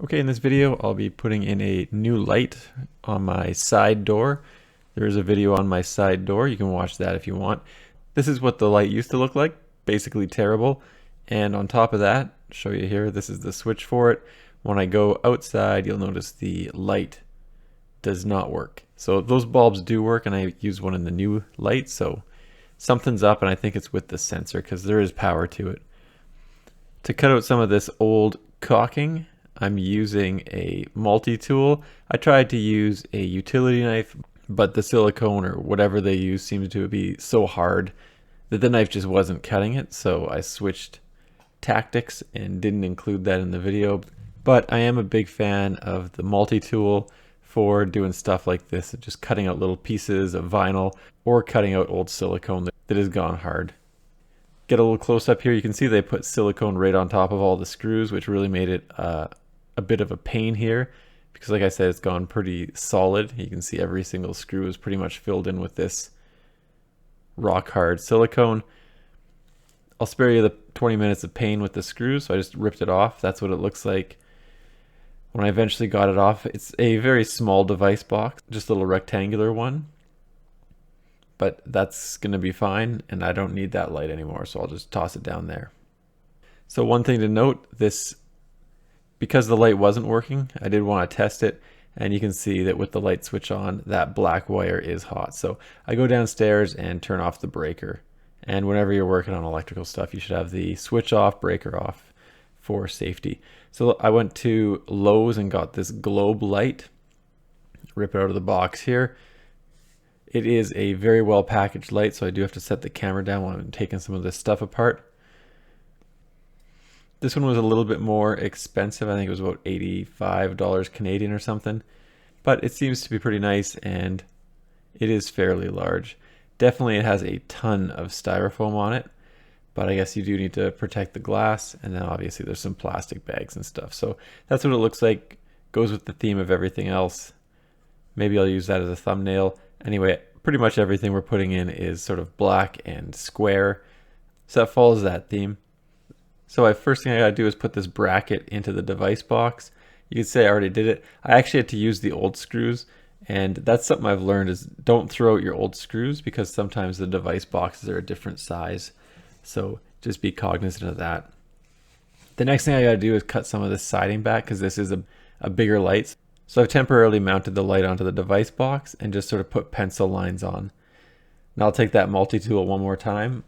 Okay, in this video, I'll be putting in a new light on my side door. There is a video on my side door. You can watch that if you want. This is what the light used to look like, basically terrible. And on top of that, I'll show you here, this is the switch for it. When I go outside, you'll notice the light does not work. So those bulbs do work, and I use one in the new light, so something's up, and I think it's with the sensor because there is power to it. To cut out some of this old caulking, I'm using a multi-tool. I tried to use a utility knife, but the silicone or whatever they use seems to be so hard that the knife just wasn't cutting it, so I switched tactics and didn't include that in the video. But I am a big fan of the multi-tool for doing stuff like this, just cutting out little pieces of vinyl or cutting out old silicone that has gone hard. Get a little close up here, you can see they put silicone right on top of all the screws, which really made it a bit of a pain here because, like I said, it's gone pretty solid. You can see every single screw is pretty much filled in with this rock hard silicone. I'll spare you the 20 minutes of pain with the screws, so I just ripped it off. That's what it looks like when I eventually got it off. It's a very small device box, just a little rectangular one, but that's going to be fine, and I don't need that light anymore, so I'll just toss it down there. So one thing to note, because the light wasn't working, I did want to test it, and you can see that with the light switch on, that black wire is hot. So I go downstairs and turn off the breaker. And whenever you're working on electrical stuff, you should have the switch off, breaker off for safety. So I went to Lowe's and got this globe light. Rip it out of the box here. It is a very well packaged light, so I do have to set the camera down when I'm taking some of this stuff apart. This one was a little bit more expensive. I think it was about $85 Canadian or something, but it seems to be pretty nice, and it is fairly large. Definitely it has a ton of styrofoam on it, but I guess you do need to protect the glass, and then obviously there's some plastic bags and stuff. So that's what it looks like. Goes with the theme of everything else. Maybe I'll use that as a thumbnail. Anyway, pretty much everything we're putting in is sort of black and square, so that follows that theme. So first thing I gotta do is put this bracket into the device box. You could say I already did it. I actually had to use the old screws, and that's something I've learned is don't throw out your old screws because sometimes the device boxes are a different size. So just be cognizant of that. The next thing I gotta do is cut some of this siding back because this is a bigger light. So I've temporarily mounted the light onto the device box and just sort of put pencil lines on. Now I'll take that multi-tool one more time.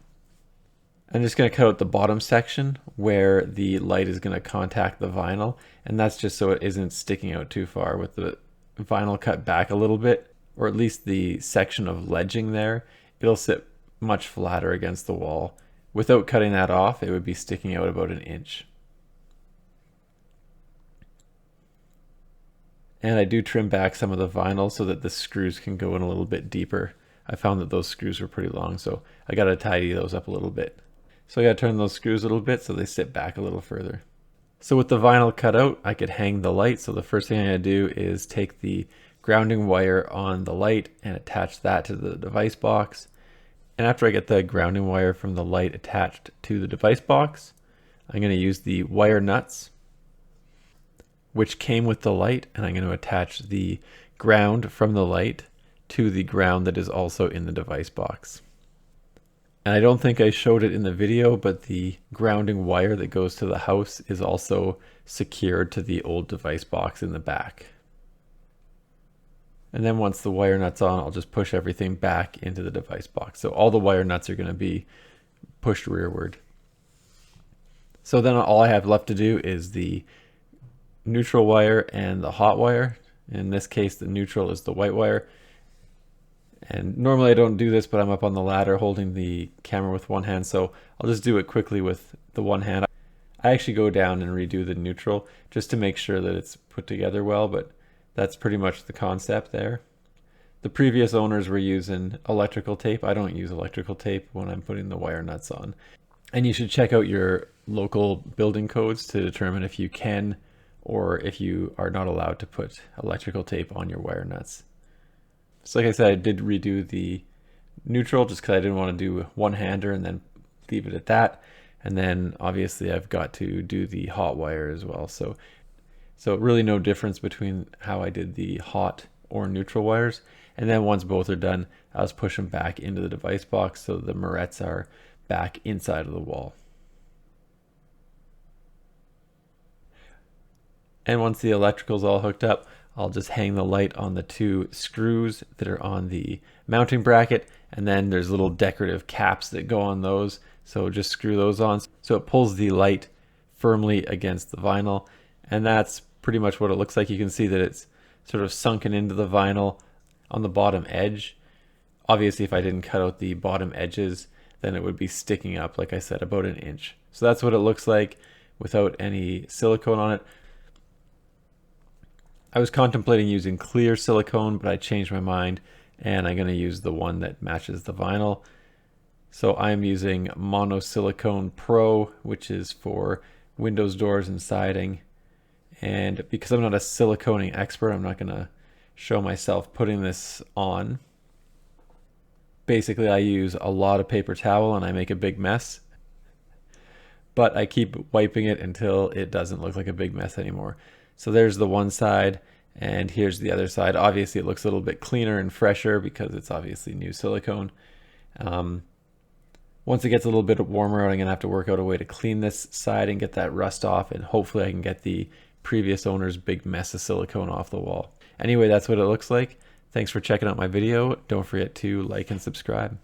I'm just going to cut out the bottom section where the light is going to contact the vinyl, and that's just so it isn't sticking out too far. With the vinyl cut back a little bit, or at least the section of ledging there, it'll sit much flatter against the wall. Without cutting that off, it would be sticking out about 1 inch. And I do trim back some of the vinyl so that the screws can go in a little bit deeper. I found that those screws were pretty long, so I got to tidy those up a little bit. So I got to turn those screws a little bit so they sit back a little further. So with the vinyl cut out, I could hang the light. So the first thing I'm going to do is take the grounding wire on the light and attach that to the device box. And after I get the grounding wire from the light attached to the device box, I'm going to use the wire nuts, which came with the light, and I'm going to attach the ground from the light to the ground that is also in the device box. And I don't think I showed it in the video, but the grounding wire that goes to the house is also secured to the old device box in the back. And then once the wire nut's on, I'll just push everything back into the device box. So all the wire nuts are going to be pushed rearward. So then all I have left to do is the neutral wire and the hot wire. In this case, the neutral is the white wire. And normally I don't do this, but I'm up on the ladder holding the camera with one hand, so I'll just do it quickly with the one hand. I actually go down and redo the neutral just to make sure that it's put together well, but that's pretty much the concept there. The previous owners were using electrical tape. I don't use electrical tape when I'm putting the wire nuts on. And you should check out your local building codes to determine if you can or if you are not allowed to put electrical tape on your wire nuts. So like I said, I did redo the neutral just because I didn't want to do one-hander and then leave it at that. And then obviously I've got to do the hot wire as well. So So really no difference between how I did the hot or neutral wires. And then once both are done, I was pushing back into the device box so the morettes are back inside of the wall. And once the electrical's all hooked up, I'll just hang the light on the two screws that are on the mounting bracket, and then there's little decorative caps that go on those, so just screw those on so it pulls the light firmly against the vinyl. And that's pretty much what it looks like. You can see that it's sort of sunken into the vinyl on the bottom edge. Obviously, if I didn't cut out the bottom edges, then it would be sticking up, like I said, about an inch. So that's what it looks like without any silicone on it. I was contemplating using clear silicone, but I changed my mind and I'm going to use the one that matches the vinyl. So I'm using Monosilicone Pro, which is for windows, doors, and siding. And because I'm not a siliconing expert, I'm not going to show myself putting this on. Basically, I use a lot of paper towel and I make a big mess. But I keep wiping it until it doesn't look like a big mess anymore. So there's the one side, and here's the other side. Obviously, it looks a little bit cleaner and fresher because it's obviously new silicone. Once it gets a little bit warmer out, I'm going to have to work out a way to clean this side and get that rust off, and hopefully I can get the previous owner's big mess of silicone off the wall. Anyway, that's what it looks like. Thanks for checking out my video. Don't forget to like and subscribe.